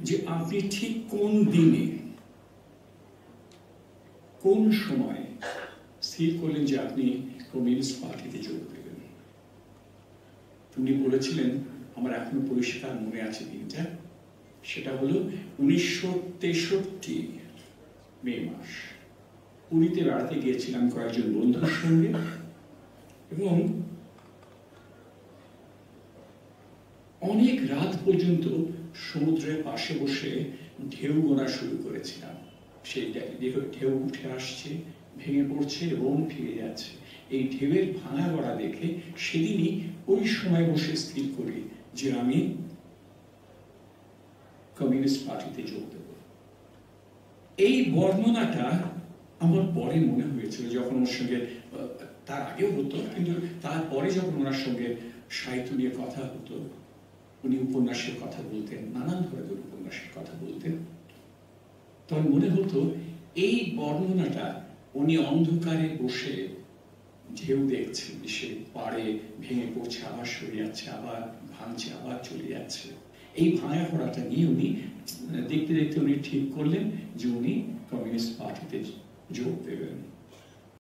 যে আপনি ঠিক কোন দিনে কোন সময় স্থির করলেন যে আপনি কমিউনিস্ট পার্টিতে যোগ দেবেন। উনি বলেছিলেন, আমার এখনো পরিষ্কার মনে আছে দিনটা, সেটা হলো 1963 মে মাস। পুরীতে বেড়াতে গিয়েছিলাম কয়েকজন বন্ধুর সঙ্গে, এবং অনেক রাত পর্যন্ত সমুদ্রের পাশে বসে ঢেউ গোনা শুরু করেছিলাম। সেই ঢেউ উঠে আসছে, ভেঙে পড়ছে এবং ফিরে যাচ্ছে। এই ঢেউয়ের ভাঙা গড়া দেখে সেদিনই ওই সময় বসে স্থির করি যে আমি কমিউনিস্ট পার্টিতে যোগ দেব। এই বর্ণনাটা আমার পরে মনে হয়েছিল, যখন ওর সঙ্গে, তার আগেও হতো, কিন্তু তারপরে যখন ওনার সঙ্গে সাহিত্য নিয়ে কথা হতো, উনি উপন্যাসের কথা বলতেন, নানান ধরনের উপন্যাসের কথা বলতেন, তখন মনে হতো এই বর্ণনাটা উনি অন্ধকারে বসে ঢেউ দেখছেন, সে পাড়ে ভেঙে পড়ছে, আবার সরে যাচ্ছে, আবার ভাঙছে, আবার চলে যাচ্ছে। এই ভাঙা পড়াটা নিয়ে উনি দেখতে দেখতে উনি ঠিক করলেন যে উনি কমিউনিস্ট পার্টিতে যোগ দেবেন।